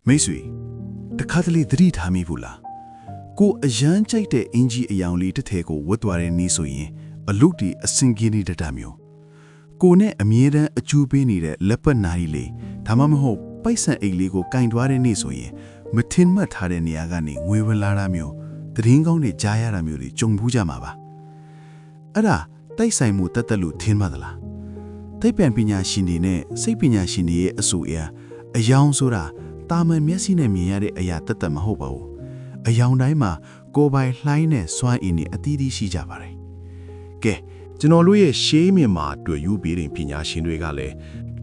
မိတ်ဆွေတခါတလေသတိထားမိဘူးလားကိုအရန်ကြိုက်တဲ့အင်ဂျီအယောင်လေးတစ်ထည်ကိုဝတ်သွားတဲ့နေ့ဆိုရင်အလုတ်တီအစင်ကင်းနေတတ်မျိုးကိုနဲ့အမြဲတမ်းအကျူးပေးနေတဲ့လက်ပတ်နာရီလေးဒါမှမဟုတ်ပိုက်ဆံအိတ်လေးကိုကင်သွားတဲ့နေ့ဆိုရင်မထင်မှတ်ထားတဲ့နေရာကနေငွေဝင်လာတာမျိုးသတင်းကောင်းတွေကြားရတာမျိုးတွေကြုံဘူးကြမှာပါအဲ့ဒါတိုက်ဆိုင်မှုတတ်လို့ထင်မှသလားသိပ္ပံပညာရှင်တွေနဲ့စိတ်ပညာရှင်တွေရဲ့အဆိုအယောင်ဆိုတာတာမန်မျက်စိနဲ့မြင်ရတဲ့အရာတတ်မဟုတ်ပါဘူးအယောင်တိုင်းမှာကိုယ်ပိုင်လှိုင်းနဲ့စွမ်းအင်တွေအသီးသီးရှိကြပါတယ်ကဲကျွန်တော်တို့ရဲ့ရှေးမြင်မှာတွေ့ယူပြီးတဲ့ပညာရှင်တွေကလည်း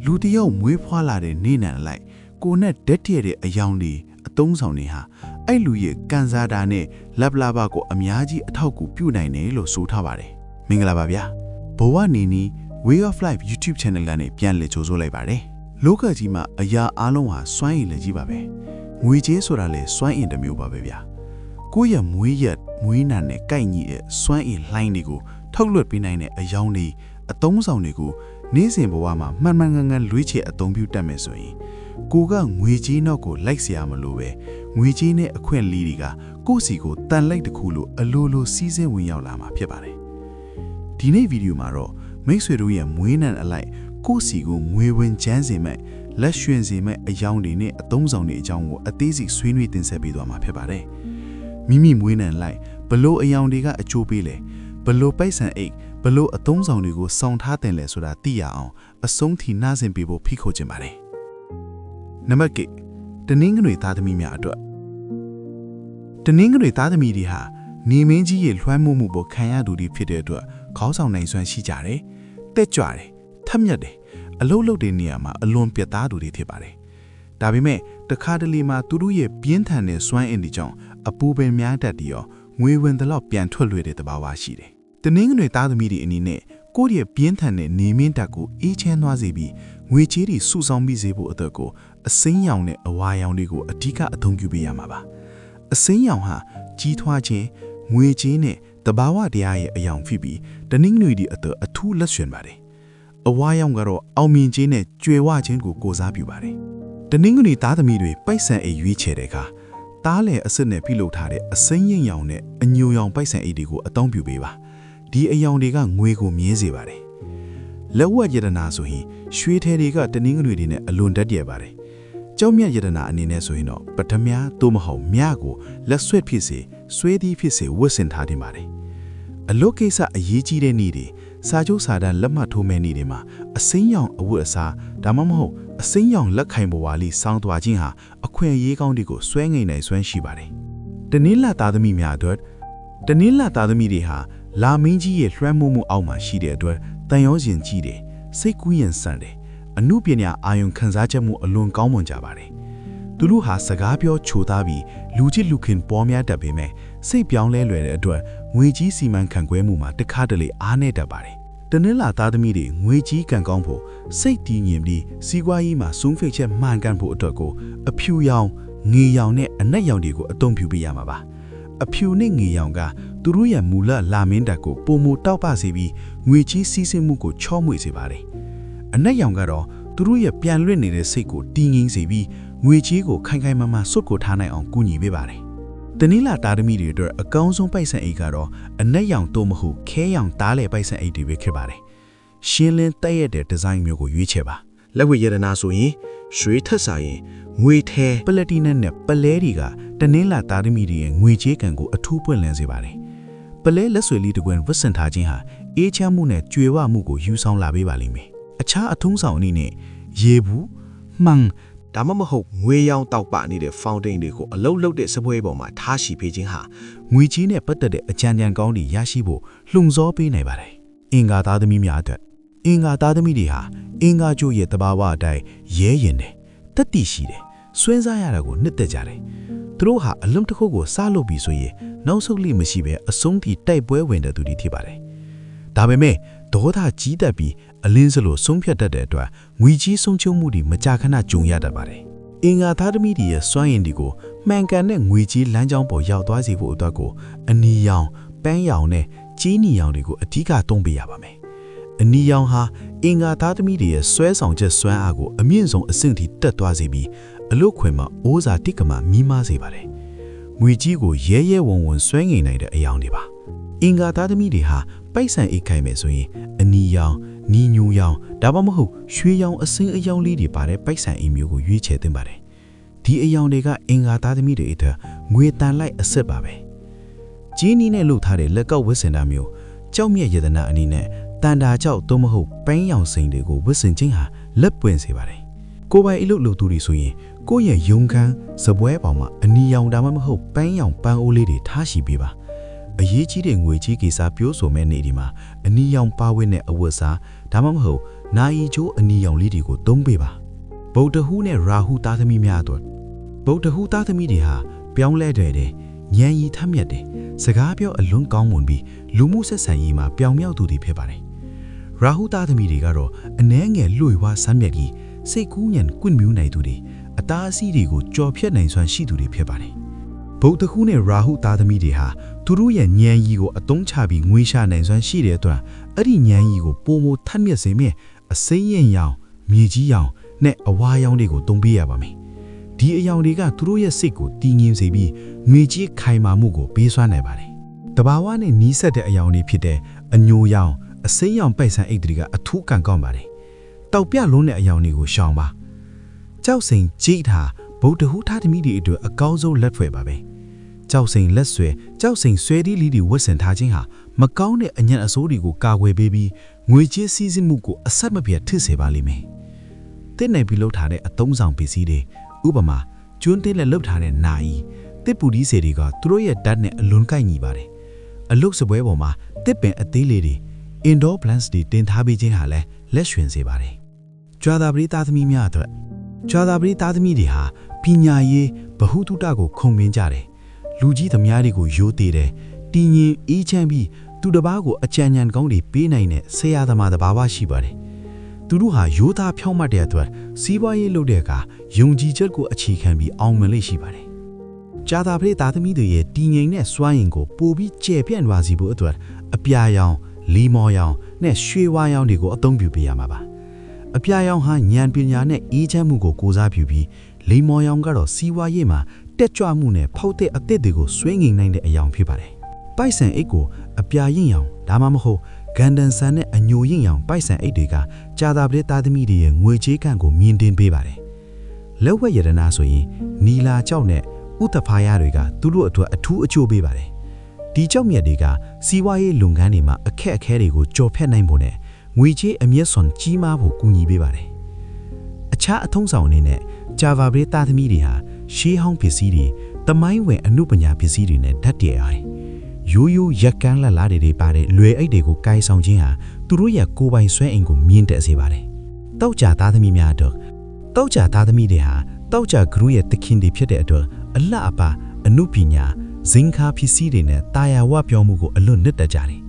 လူတယောက်မွေးဖွားလာတဲ့နေနံလိုက်ကိုနဲ့ဓာတ်တည့်တဲ့အယောင်တွေအသုံးဆောင်တွေဟာအဲ့လူရဲ့ကန်စားတာနဲ့လက်ပလာပါကိုအများကြီးအထောက်အကူပြုနိုင်တယ်လို့ဆိုထားပါတယ်မင်္ဂလာပါဗျာဘဝနေနီ Way of Life YouTube Channel ကနေပြန်လည်ကြိုဆိုလိုက်ပါတယ်လောကကြီးမှာအရာအလုံးဟာစွမ်းရည်လည်းကြီးပါပဲငွေကြေးဆိုတာလည်းစွမ်းအင်တစ်မျိုးပါပဲဗျာကိုယ့်ရဲ့မွေးရက်မွေးနာနဲ့ကိုက်ညီတဲ့စွမ်းအင်လှိုင်းတွေကိုထုတ်လွှတ်ပေးနိုင်တဲ့အယောင်တွေအသုံးဆောင်တွေကိုနေ့စဉ်ဘဝမှာမှန်မှန်ကန်ကန်လွှဲချေအသုံးပြုတတ်မယ်ဆိုရင်ကိုကငွေကြေးနောက်ကိုလိုက်เสียမလို့ပဲငွေကြေးနဲ့အခွင့်အလည်းတွေကကိုယ့်စီကိုတန်လိုက်တစ်ခုလိုအလိုလိုစီးဆင်းဝင်ရောက်လာမှာဖြစ်ပါတယ်ဒီနေ့ဗီဒီယိုမှာတော့မိတ်ဆွေတို့ရဲ့မွေးနံအလိုက်ကိုယ့်စီကိုငွေဝင်ချမ်းစေမဲ့လက်ရွှင်စေမဲ့အယောင်တွေနဲ့အသုံးဆောင်တွေအကြောင်းကိုအသေးစိတ်ဆွေးနွေးတင်ဆက်ပေးသွားမှာဖြစ်ပါတယ်မိမိမွေးနံလိုက်ဘလို့အယောင်တွေကအကျိုးပေးလဲဘလို့ပိုက်ဆံအိတ်ဘလို့အသုံးဆောင်တွေကိုစောင့်ထားတင်လဲဆိုတာသိရအောင်အဆုံးထိနှားဆင်ပေးဖို့ဖိတ်ခေါ်ခြင်းပါတယ်နံပါတ်1တနင်္ဂနွေသားသမီးများအတွက်တနင်္ဂနွေသားသမီးတွေဟာနေမင်းကြီးရဲ့လွှမ်းမိုးမှုပေါ်ခံရသူတွေဖြစ်တဲ့အတွက်ခေါင်းဆောင်နိုင်စွမ်းရှိကြတယ်တက်ကြွတယ်ထက်မြက်တယ်အလုတ်လုတ်တဲ့နေရာမှာအလွန်ပြတ်သားသူတွေဖြစ်ပါတယ်ဒါပေမဲ့တခါတလေမှာသူတို့ရဲ့ပြင်းထန်တဲ့စွမ်းအင်တွေကြောင့်အပူပင်များတတ်ပြီးတော့ငွေဝင်တဲ့လောက်ပြန်ထွက်လွှဲတဲ့သဘာဝရှိတယ်တနင်္ဂနွေသားသမီးတွေအနေနဲ့ကိုယ့်ရဲ့ပြင်းထန်တဲ့နေမင်းတက်ကိုအေးချမ်းသွားစေပြီးငွေကြေးတွေစုဆောင်းပြီးစေဖို့အတွက်ကိုအစိမ်းရောင်နဲ့အဝါရောင်တွေကိုအဓိကအသုံးပြုပေးရမှာပါအစိမ်းရောင်ဟာကြီးထွားခြင်းငွေကြေးနဲ့တဘာဝတရားရဲ့အယောင်ဖြစ်ပြီးတနင်္ဂနွေဒီအတွက်အထူးလက်ရွှင်ပါတယ်အဝါရောင်ကတော့အောင်မြင်ခြင်းနဲ့ကြွယ်ဝခြင်းကိုကိုစားပြုပါတယ်တနင်္ဂနွေသားသမီးတွေပိုက်ဆံအိတ်ရွေးချယ်တဲ့အခါတားလည်အစစ်နဲ့ပြုလုပ်ထားတဲ့အစိမ်းရင်ရောင်နဲ့အညိုရောင်ပိုက်ဆံအိတ်တွေကိုအသုံးပြုပေးပါဒီအယောင်တွေကငွေကိုမြဲစေပါတယ်လက်ဝတ်ရတနာဆိုရင်ရွှေထဲတွေကတနင်္ဂနွေတွေနဲ့အလွန်တက်ပြဲပါတယ်ကျောက်မြတ်ရတနာအနေနဲ့ဆိုရင်တော့ပထမသို့မဟုတ်မြကိုလက်ဆွဲဖြစ်စေဆွဲသီးဖြစ်စေဝတ်ဆင်ထားတင်ပါတယ်အလုတ်ကိစ္စအရေးကြီးတဲ့နေ့တွေစာချုပ်စာတမ်းလက်မှတ်ထိုးမဲ့နေ့တွေမှာအစိမ်းရောင်အဝတ်အစားဒါမှမဟုတ်အစိမ်းရောင်လက်ခိုင်ဘဝလေးစောင်းသွားခြင်းဟာအခွင့်အရေးကောင်းတွေကိုဆွဲငိမ့်နိုင်စွမ်းရှိပါတယ်တနင်္လာသားသမီးများအတွက်တနင်္လာသားသမီးတွေဟာလာမင်းကြီးရဲ့လွှမ်းမိုးမှုအောက်မှာရှိတဲ့အတွက်တန်ရောရင်ကြီးတယ်စိတ်ကူးရင်ဆန်တယ်အမှုပညာအာယုံခံစားချက်မှုအလွန်ကောင်းမွန်ကြပါတယ်သူတို့ဟာစကားပြောချိုသားပြီးလူချစ်လူခင်ပေါ်များတတ်ပေမဲ့စိတ်ပြောင်းလဲလွယ်တဲ့အတွက်ငွေကြီးစီမံခန့်ခွဲမှုမှာတခါတလေအားနည်းတတ်ပါတယ်တနင်္လာသားသမီးတွေငွေကြီးကံကောင်းဖို့စိတ်တည်ငြိမ်ပြီးစီးပွားရေးမှာစုံဖိတ်ချက်မှန်ကန်ဖို့အတွက်ကိုအဖြူရောင်ငေရောင်နဲ့အနက်ရောင်တွေကိုအသုံးပြုပေးရမှာပါအဖြူနဲ့ငေရောင်ကသူတို့ရဲ့မူလလာမင်းတက်ကိုပုံမတောက်ပစေပြီးငွေကြီးစီးဆင်းမှုကိုချော့မွေ့စေပါတယ်အနက်ရောင်ကတော့သူတို့ရဲ့ပြန်လွင့်နေတဲ့စိတ်ကိုတည်ငြိမ်စေပြီးငွေကြီးကိုခိုင်ခိုင်မာမာစွတ်ကိုထားနိုင်အောင်ကူညီပေးပါတယ်တနင်္လာသားသမီးတွေအတွက်အကောင်းဆုံးပိုက်ဆံအိတ်ကတော့အနက်ရောင်တို့မဟုတ်ခဲရောင်တားလေပိုက်ဆံအိတ်တွေပဲဖြစ်ပါတယ်ရှင်းလင်းတက်ရတဲ့ဒီဇိုင်းမျိုးကိုရွေးချယ်ပါလက်ဝတ်ရတနာဆိုရင်ရွှေထက်စာရင်ငွေထဲပလက်တီနမ်နဲ့ပလဲတွေကတနင်္လာသားသမီးတွေရဲ့ငွေကြေးကံကိုအထူးပွင့်လန်းစေပါတယ်ပလဲလက်ဆွေလေးတစ်ကွန်းဝတ်ဆင်ထားခြင်းဟာအေးချမ်းမှုနဲ့ကြွယ်ဝမှုကိုယူဆောင်လာပေးပါလိမ့်မယ်အခြားအထုံးဆောင်အနေနဲ့ရေဘူးမှန်ဒါမှမဟုတ်ငွေရောင်တောက်ပနေတဲ့ fountain တွေကိုအလုံးလုံးတဲ့စပွဲပေါ်မှာထားရှိပေးခြင်းဟာငွေကြီးနဲ့ပတ်သက်တဲ့အကြံဉာဏ်ကောင်းတွေရရှိဖို့လှုံ့ဆော်ပေးနိုင်ပါတယ်အင်္ဂါသားသမီးများအတွက်အင်္ဂါသားသမီးတွေဟာအင်္ဂါကျိုးရဲ့တဘာဝအတိုင်းရဲရင်တယ်တက်တီရှိတယ်စွဲစားရတာကိုနှစ်သက်ကြတယ်သူတို့ဟာအလုံးတစ်ခုကိုစားလုပ်ပြီးဆိုရင်နောက်ဆုတ်လိမရှိပဲအဆုံးထိတိုက်ပွဲဝင်တဲ့သူတွေဖြစ်ပါတယ်ဒါပေမဲ့ဒေါသကြီးတက်ပြီးအလင်းစလိုဆုံးဖြတ်တတ်တဲ့အတွက်ငွေကြီးဆုံးချုံမှုတွေမကြာခဏကြုံရတတ်ပါတယ်အင်္ဂါသားသမီးတွေရဲ့စွမ်းရည်တွေကိုမှန်ကန်တဲ့ငွေကြီးလမ်းကြောင်းပေါ်ရောက်သွားစေဖို့အတွက်ကိုအနီရောင်ပန်းရောင်နဲ့ကြီးနီရောင်တွေကိုအဓိကသုံးပေးရပါမယ်အနီရောင်ဟာအင်္ဂါသားသမီးတွေရဲ့ဆွဲဆောင်ချက်စွမ်းအားကိုအမြင့်ဆုံးအဆင့်ထိတက်သွားစေပြီး အလုတ်ခွင်မှာအိုးစာတိကမှာမီးမားစေပါတယ်ငွေကြီးကိုရဲရဲဝံဝံဆွဲငိန်နိုင်တဲ့အယောင်တွေပါအင်္ဂါသားသမီးတွေဟာပိုက်ဆံအိတ်ခိုင်မယ်ဆိုရင်အနီရောင်နီညူရောင်ဒါမှမဟုတ်ရွှေရောင်အစင်းအယောင်လေးတွေပါတဲ့ပိုက်ဆံအိတ်မျိုးကိုရွေးချယ်သင့်ပါတယ်ဒီအယောင်တွေကအင်္ဂါသားသမီးတွေအတွက်ငွေတန်လိုက်အစ်စ်ပါပဲဂျင်းနီနဲ့လှုပ်ထားတဲ့လက်ကောက်ဝတ်စင်တာမျိုးကြောက်မြက်ရတနာအနေနဲ့တန်တာကြောက်သို့မဟုတ်ပန်းရောင်စိန်တွေကိုဝတ်ဆင်ခြင်းဟာလက်ပွင့်စေပါတယ်ကိုယ်ပိုင်အလုပ်လုပ်သူတွေဆိုရင်ကိုယ့်ရဲ့ယုံခန်းစပွဲပေါ်မှာအနီရောင်ဒါမှမဟုတ်ပန်းရောင်ပန်းအိုးလေးတွေထားရှိပေးပါအရေးကြီးတဲ့ငွေကြီးကိစ္စပြောဆိုမဲ့နေ့ဒီမှာအနီရောင်ပါဝင်းနဲ့အဝတ်စားဒါမှမဟုတ်နိုင်ချိုးအနီရောင်လေးတွေကိုသုံးပေးပါဗုဒ္ဓဟူးနဲ့ရာဟုသားသမီးများအတွက်ဗုဒ္ဓဟူးသားသမီးတွေဟာပြောင်းလဲတယ်ဉာဏ်ရည်ထက်မြက်တယ်စကားပြောအလွန်ကောင်းမွန်ပြီးလူမှုဆက်ဆံရေးမှာပြောင်မြောက်သူတွေဖြစ်ပါတယ်ရာဟုသားသမီးတွေကတော့အနှဲငယ်လွှွေဝါဆမ်းမြက်ကြီးစိတ်ကူးညံကွင့်မြူးနိုင်သူတွေအသားအဆီးတွေကိုကြော်ဖြတ်နိုင်စွမ်းရှိသူတွေဖြစ်ပါတယ်ဗုဒ္ဓဟူးနဲ့ရာဟုသားသမီးတွေဟာသူတို့ရဲ့ဉာဏ်ရည်ကိုအသုံးချပြီးငွေရှာနိုင်စွမ်းရှိတဲ့အတွက်အဲ့ဒီဉာဏ်ရည်ကိုပိုမိုထက်မြက်စေမယ့်အစိမ်းရင်ရောင်မြေကြီးရောင်နဲ့အဝါရောင်တွေကိုသုံးပေးရပါမယ်ဒီအယောင်တွေကသူတို့ရဲ့စိတ်ကိုတည်ငြိမ်စေပြီးငွေကြီးခိုင်မာမှုကိုပေးစွမ်းနိုင်ပါတယ်တဘာဝနဲ့နီးစပ်တဲ့အယောင်တွေဖြစ်တဲ့အညိုရောင်အစိမ်းရောင်ပိုက်ဆံအိတ်တွေကအထူးကန်ကောင်းပါတယ်တောက်ပြလုံးတဲ့အယောင်တွေကိုရှောင်ပါကြောက်စိန်ကြိတ်တာဗုဒ္ဓဟူးသားသမီးတွေအတွက်အကောင်းဆုံးလက်ဖွဲ့ပါပဲကြောက်စိန်လက်ဆွဲကြောက်စိန်ဆွဲသီးလေးတွေဝတ်ဆင်ထားခြင်းဟာမကောင်းတဲ့အညံ့အဆိုးတွေကိုကာကွယ်ပေးပြီးငွေကြေးစီးဆင်းမှုကိုအဆက်မပြတ်ထိစေပါလိမ့်မယ်တစ်နိုင်ပြီးလှုပ်ထားတဲ့အသုံးဆောင်ပစ္စည်းတွေဥပမာကျွန်းတင်းလက်လှုပ်ထားတဲ့နာယီတစ်ပူဒီစေတွေကသူတို့ရဲ့ဓာတ်နဲ့အလွန်ကိုက်ညီပါတယ်အလုတ်စပွဲပေါ်မှာတစ်ပင်အသေးလေးတွေ indoor plants တွေတင်ထားပေးခြင်းဟာလည်းလက်ရွှင်စေပါတယ်ကြွာသာပရိသားသမီးများအတွက်ကြွာသာပရိသားသမီးတွေဟာပညာရေးဗဟုသုတကိုခုံမင်းကြတယ်လူကြီးသမားတွေကိုယိုးသေးတယ်တည်ငြိမ်အေးချမ်းပြီးသူတစ်ပါးကိုအကြံဉာဏ်ကောင်းတွေပေးနိုင်တဲ့ဆရာသမားတစ်ပါးရှိပါတယ်သူတို့ဟာရိုးသားဖြောင့်မတ်တဲ့အတွက်စီးပွားရေးလုပ်တဲ့အခါယုံကြည်ချက်ကိုအခြေခံပြီးအောင်မြင်လိမ့်ရှိပါတယ်ကြာသာပရိသားသမီးတွေရဲ့တည်ငြိမ်တဲ့စွမ်းရည်ကိုပိုပြီးကျယ်ပြန့်သွားစေဖို့အတွက်အပြာရောင်လီမော်ရောင်နဲ့ရွှေဝါရောင်တွေကိုအသုံးပြုပေးရမှာပါအပြာရောင်ဟာဉာဏ်ပညာနဲ့အေးချမ်းမှုကိုကိုးစားပြုပြီးလီမော်ရောင်ကတော့စီးပွားရေးမှာတက်ကြွမှုနဲ့ဖောက်တဲ့အသစ်တွေကိုဆွဲငိန်နိုင်တဲ့အယောင်ဖြစ်ပါတယ်ပိုက်ဆံအိတ်ကိုအပြာရင့်ရောင်ဒါမှမဟုတ်ဂန်ဒန်ဆန်နဲ့အညိုရင့်ရောင်ပိုက်ဆံအိတ်တွေကကြာသာပရိသားသမီးတွေရဲ့ငွေကြေးကံကိုမြင်တင်ပေးပါတယ်လက်ဝက်ရတနာဆိုရင်နီလာကြောက်နဲ့ဥတဖားရတွေကသူတို့အတွက်အထူးအကျိုးပေးပါတယ်ဒီကြောက်မြတ်တွေကစီးပွားရေးလုပ်ငန်းတွေမှာအခက်အခဲတွေကိုကြော်ဖြတ်နိုင်ဖို့နဲ့ငွေကြေးအမျက်စွန်ကြီးမားဖို့ကူညီပေးပါတယ်အခြားအထုံးဆောင်အနေနဲ့ကြာသာပရိသားသမီးတွေဟာရှေးဟောင်းပစ္စည်းတွေတမိုင်းဝင်အမှုပညာပစ္စည်းတွေနဲ့ဓာတ်တည်ရတယ်ရိုးရိုးရက်ကန်းလက်လားတွေပါတဲ့လွယ်အိတ်တွေကိုကိုင်ဆောင်ခြင်းဟာသူတို့ရဲ့ကိုယ်ပိုင်ဆွဲအိမ်ကိုမြင့်တက်စေပါတယ်တောက်ကြသားသမီးများအတွက်တောက်ကြသားသမီးတွေဟာတောက်ကြဂရုရဲ့တခင်တွေဖြစ်တဲ့အတွက်အလှအပအမှုပညာဇင်ခါပစ္စည်းတွေနဲ့တာယာဝပြောမှုကိုအလွန်နှစ်သက်ကြတယ်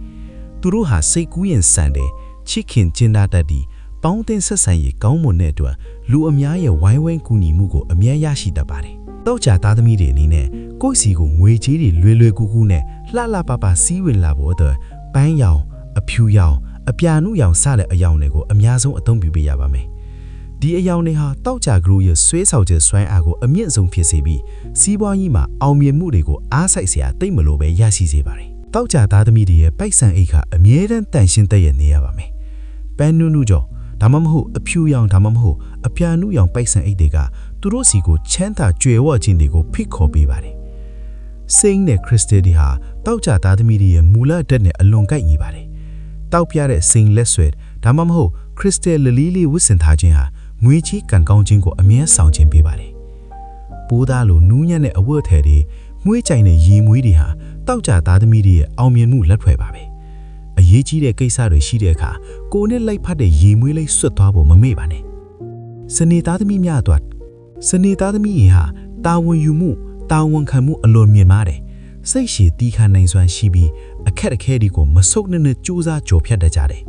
သူတို့ဟာစိတ်ကူးရင်ဆန်တယ်ချစ်ခင်ကျင်နာတတ်ပြီးပေါင်းတင်ဆက်ဆံရေးကောင်းမွန်တဲ့အတွက်လူအများရဲ့ဝိုင်းဝန်းကူညီမှုကိုအမြဲရရှိတတ်ပါတယ်တောက်ကြသားသမီးတွေအနေနဲ့ကိုယ့်စီကိုငွေကြေးတွေလွယ်ကူကူနဲ့လှလှပပစီးဝင်လာဖို့အတွက်ပန်းရောင်အဖြူရောင်အပြာနုရောင်စတဲ့အယောင်တွေကိုအများဆုံးအသုံးပြုပေးရပါမယ်ဒီအယောင်တွေဟာတောက်ကြဂရုရဲ့ဆွဲဆောက်ချက်စွမ်းအားကိုအမြင့်ဆုံးဖြစ်စေပြီးစီးပွားရေးမှာအောင်မြင်မှုတွေကိုအားစိုက်စရာတိတ်မလို့ပဲရရှိစေပါတယ်တောက်ကြသားသမီးတွေရဲ့ပိုက်ဆံအိတ်ကအမြဲတမ်းတန်ရှင်းသက်ရနေရပါမယ်ပန်းနုကြောဒါမှမဟုတ်အဖြူရောင်ဒါမှမဟုတ်အပြာနုရောင်ပိုက်ဆံအိတ်တွေကသူတို့စီကိုချမ်းသာကြွယ်ဝခြင်းတွေကိုဖိတ်ခေါ်ပေးပါတယ်စိန်နဲ့ခရစ်စတယ်တွေဟာတောက်ကြသားသမီးတွေရဲ့မူလဓာတ်နဲ့အလွန်ကိုက်ညီပါတယ်တောက်ပြတဲ့စိန်လက်ဆွဲဒါမှမဟုတ်ခရစ်စတယ်လလီလေးဝတ်ဆင်ထားခြင်းဟာငွေချီးကန်ကောင်းခြင်းကိုအမြဲဆောင်ခြင်းပေးပါတယ်ပိုးသားလိုနူးညံ့တဲ့အဝတ်အထည်တွေမွေးကြိုင်တဲ့ရေမွေးတွေဟာတောက်ကြသားသမီးတွေရဲ့အောင်မြင်မှုလက်ထွက်ပါပဲအရေးကြီးတဲ့ကိစ္စတွေရှိတဲ့အခါကိုယ်နဲ့လိုက်ဖတ်တဲ့ရေမွေးလေးဆွတ်သွားဖို့မမေ့ပါနဲ့စနေသားသမီးများအတွက်စနေသားသမီးဟာတာဝန်ယူမှုတာဝန်ခံမှုအလွန်မြင့်မားတယ်စိတ်ရှည်တီးခါနိုင်စွမ်းရှိပြီးအခက်အခဲတွေကိုမဆုတ်နဲ့ကြိုးစားကြော်ဖြတ်တတ်ကြတယ်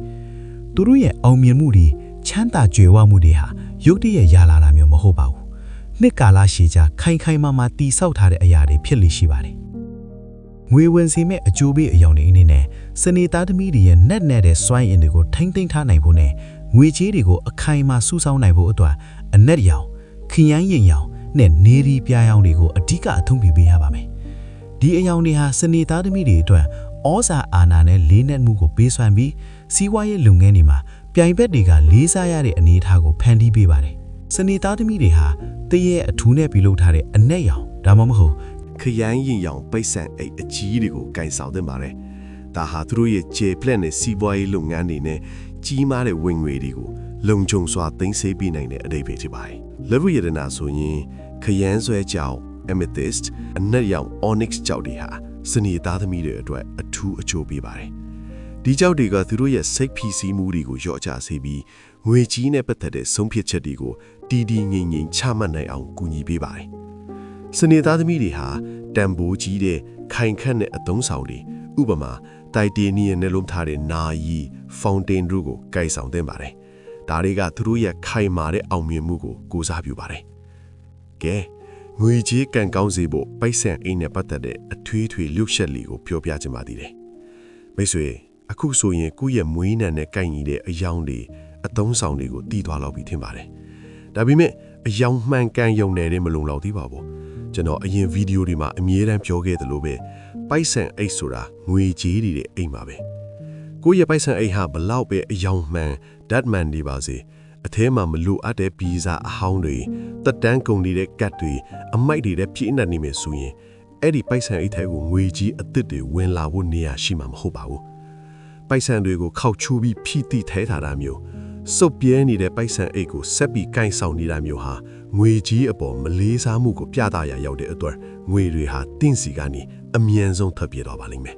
သူတို့ရဲ့အောင်မြင်မှုတွေချမ်းသာကြွယ်ဝမှုတွေဟာရုတ်တရက်ရလာတာမျိုးမဟုတ်ပါဘူးနှစ်ကာလရှည်ကြာခိုင်ခိုင်မာမာတည်ဆောက်ထားတဲ့အရာတွေဖြစ်လိမ့်ရှိပါတယ်ငွေဝင်စီမဲ့အကျိုးပေးအယောင်တွေအနေနဲ့စနေသားသမီးတွေရဲ့နက်နဲ့တဲ့စွမ်းအင်တွေကိုထိမ့်သိမ်းထားနိုင်ဖို့နဲ့ငွေကြေးတွေကိုအခိုင်အမာစုဆောင်းနိုင်ဖို့အတွက်အနက်ရောင်ခရမ်းရင်ရောင် နဲ့နေရီပြားရောင်တွေကိုအဓိကအသုံးပြုပေးရပါမယ်ဒီအယောင်တွေဟာစနေသားသမီးတွေအတွက်ဩဇာအာဏာနဲ့လေးနက်မှုကိုပေးစွမ်းပြီးစီးပွားရေးလုပ်ငန်းတွေမှာပြိုင်ဘက်တွေကလေးစားရတဲ့အနေအထားကိုဖန်တီးပေးပါတယ်စနေသားသမီးတွေဟာတရဲ့အထူးနဲ့ပြုလုပ်ထားတဲ့အနက်ရောင်ဒါမှမဟုတ် ခရိုင်းရင်ရောင်ပိတ်ဆန်အိတ်အကြီးတွေကိုကင်ဆောင်သင့်ပါတယ်ဒါဟာသူတို့ရဲ့ကျေပလက်နဲ့စီးပွားရေးလုပ်ငန်းတွေနဲ့ကြီးမားတဲ့ဝင်ငွေတွေကိုလုံခြုံစွာသိမ်းဆည်းပေးနိုင်တဲ့အဓိပ္ပာယ်ဖြစ်ပါတယ်လက်ဝရတနာဆိုရင်ခရမ်းဆွဲကြောင် amethyst အနက်ရောင် onyx ကြောက်တွေဟာစနေသားသမီးတွေအတွက်အထူးအကျိုးပေးပါတယ်ဒီကြောက်တွေကသူတို့ရဲ့စိတ်ဖိစီးမှုတွေကိုလျော့ချစေပြီးငွေကြီးနဲ့ပတ်သက်တဲ့ဆုံးဖြတ်ချက်တွေကိုတည်တည်ငြိမ်ငြိမ်ချမှတ်နိုင်အောင်ကူညီပေးပါတယ်စနေသားသမီးတွေဟာတန်ဖိုးကြီးတဲ့ခိုင်ခန့်တဲ့အသုံးဆောင်တွေဥပမာတိုင်တေနီယမ်နဲ့လုံးထားတဲ့နာယီဖောင်တိန်တို့ကိုကိုင်ဆောင်သင့်ပါတယ်ဒါတွေကသူတို့ရဲ့ခိုင်မာတဲ့အောင်မြင်မှုကိုကိုးစားပြုပါတယ်ကဲငွေကြေးကန်ကောင်းစေဖို့ပိုက်ဆံအိမ်နဲ့ပတ်သက်တဲ့အထွေးထွေလှုပ်ရှက်လေးကိုပြောပြချင်ပါသေးတယ်မိတ်ဆွေအခုဆိုရင်ကိုယ့်ရဲ့မွေးနံနဲ့ကိုင်ညီတဲ့အယောင်တွေအသုံးဆောင်တွေကိုတည်သွားလောက်ပြီးထင်ပါတယ်ဒါပေမဲ့အယောင်မှန်ကန်ယုံနေတဲ့မလုံလောက်သေးပါဘူးကျွန်တော်အရင်ဗီဒီယိုတွေမှာအမြဲတမ်းပြောခဲ့သလိုပဲပိုက်ဆံအိတ်ဆိုတာငွေကြေးတွေတဲ့အိမ်ပါပဲကိုယ့်ရဲ့ပိုက်ဆံအိတ်ဟာဘလောက်ပဲအယောင်မှန်ဓာတ်မှန်နေပါစေအထဲမှာမလိုအပ်တဲ့ဗီဇာအဟောင်းတွေတက်တန်းကုန်နေတဲ့ကတ်တွေအမိုက်တွေတဲ့ပြည့်နှက်နေမယ်ဆိုရင်အဲ့ဒီပိုက်ဆံအိတ်ထဲကိုငွေကြီးအသစ်တွေဝင်လာဖို့နေရာရှိမှာမဟုတ်ပါဘူးပိုက်ဆံတွေကိုခောက်ချူပြီးဖြီးတိထဲထားတာမျိုးစုပ်ပြဲနေတဲ့ပိုက်ဆံအိတ်ကိုဆက်ပြီးကိုင်ဆောင်နေတာမျိုးဟာငွေကြီးအပေါ်မလေးစားမှုကိုပြသရာရောက်တဲ့အတွက်ငွေတွေဟာတင့်စီကနေအမြန်ဆုံးထွက်ပြေးတော့ပါလိမ့်မယ်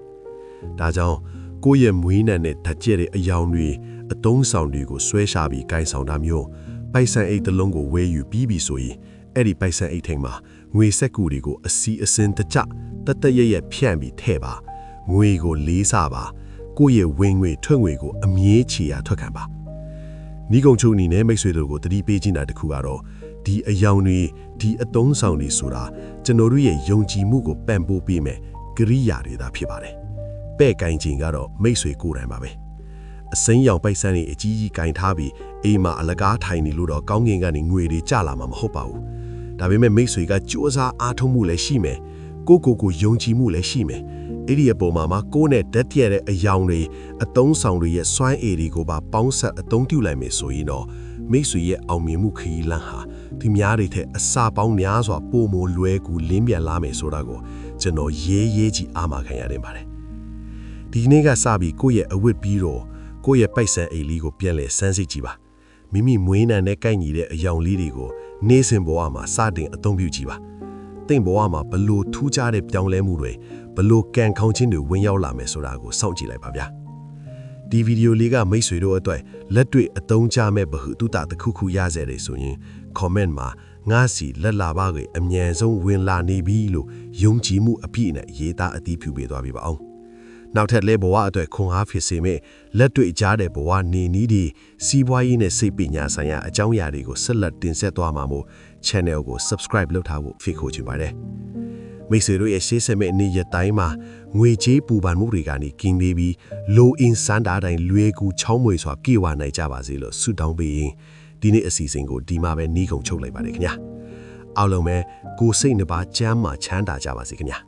ဒါကြောင့်ကိုယ့်ရဲ့မွေးနံနဲ့ဓာတ်ကျဲတဲ့အယောင်တွေအတုံးဆောင်တွေကိုဆွဲရှာပြီးကိုင်ဆောင်တာမျိုးပိုက်ဆံအိတ်တစ်လုံးကိုဝယ်ယူပြီးပြီဆိုရင်အဲ့ဒီပိုက်ဆံအိတ်ထိန်မှာငွေစက်ကူတွေကိုအစီအစဉ်တကျတရရဖြန့်ပြီးထည့်ပါငွေကိုလေးစားပါကိုယ့်ရဲ့ဝင်ငွေထွက်ငွေကိုအမြဲချေရထွက်ခံပါနီးကုံချုံအနေနဲ့မိတ်ဆွေတို့ကိုတတိပေးခြင်းတာတခုကတော့ဒီအယောင်တွေဒီအတုံးဆောင်တွေဆိုတာကျွန်တော်တို့ရဲ့ယုံကြည်မှုကိုပံ့ပိုးပေးမယ်ကိရိယာတွေသာဖြစ်ပါတယ်ပဲ့ကင်ခြင်းကတော့မိတ်ဆွေကိုယ်တိုင်ပါပဲအစိမ်းရောင်ပိုက်ဆံတွေအကြီးကြီးကင်ထားပြီးအိမ်မှာအလကားထိုင်နေလို့တော့ကောင်းကင်ကနေငွေတွေကျလာမှာမဟုတ်ပါဘူးဒါပေမဲ့မိတ်ဆွေကကြိုးစားအားထုတ်မှုလည်းရှိမယ်ကိုယုံကြည်မှုလည်းရှိမယ်အဲ့ဒီအပေါ်မှာကိုယ်နဲ့ဓာတ်တည့်တဲ့အယောင်တွေအတုံးဆောင်တွေရဲ့စွမ်းအည်တွေကိုပါပေါင်းဆက်အသုံးပြုလိုက်မယ်ဆိုရင်တော့မိတ်ဆွေရဲ့အောင်မြင်မှုခရီးလမ်းဟာသူများတွေထက်အစာပေါင်းများစွာပိုမိုလွယ်ကူလင်းပြန်လာမယ်ဆိုတာကိုကျွန်တော်ရေးကြီးအားမခံရတယ်ပါတယ်ဒီနေ့ကစပြီးကိုယ့်ရဲ့အဝတ်ပြီးတော့ကိုယ့်ရဲ့ပိုက်ဆံအိတ်လေးကိုပြန်လဲစမ်းစစ်ကြည့်ပါမိမိမွေးနံနဲ့ကိုက်ညီတဲ့အယောင်လေးတွေကိုနေ့စဉ်ဘဝမှာစတင်အသုံးပြုကြည့်ပါတင့်ဘဝမှာဘလို့ထူးခြားတဲ့ပြောင်းလဲမှုတွေဘလို့ကံခေါင်းချင်းတွေဝင်ရောက်လာမယ်ဆိုတာကိုစောင့်ကြည့်လိုက်ပါဗျာဒီဗီဒီယိုလေးကမိတ်ဆွေတို့အတွက်လက်တွေ့အသုံးချမဲ့ဘဟုတုတတစ်ခုရစေတယ်ဆိုရင် comment မှာငါစီလက်လာပါတွေအမြန်ဆုံးဝင်လာနေပြီလို့ယုံကြည်မှုအပြည့်နဲ့ရေးသားအတည်ပြုပေးသွားပြီပါအောင်နောက်ထပ်လဲဘဝအတွက်ခွန်အားဖြစ်စေမဲ့လက်တွေ့ကြားတဲ့ဘဝနေနည်းဒီစီးပွားရေးနဲ့စိတ်ပညာဆိုင်ရာအကြောင်းအရာတွေကိုဆက်လက်တင်ဆက်သွားမှာမို့ channel ကို subscribe လုပ်ထားဖို့ဖိတ်ခေါ်ချင်ပါတယ်မိတ်ဆွေတို့ရဲ့ရှေ့ဆက်မဲ့နေ့ရက်တိုင်းမှာငွေကြေးပူပန်မှုတွေကနေကင်းနေပြီး low in စန္ဒာတိုင်းလွယ်ကူချောင်းမွေစွာပြေဝနိုင်ကြပါစေလို့ဆုတောင်းပေးရင်ဒီနေ့အစီအစဉ်ကိုဒီမှာပဲနှီးကုန်ချုပ်လိုက်ပါတယ်ခင်ဗျာအားလုံးပဲကိုယ်စိတ်နှပါချမ်းသာကြပါစေခင်ဗျာ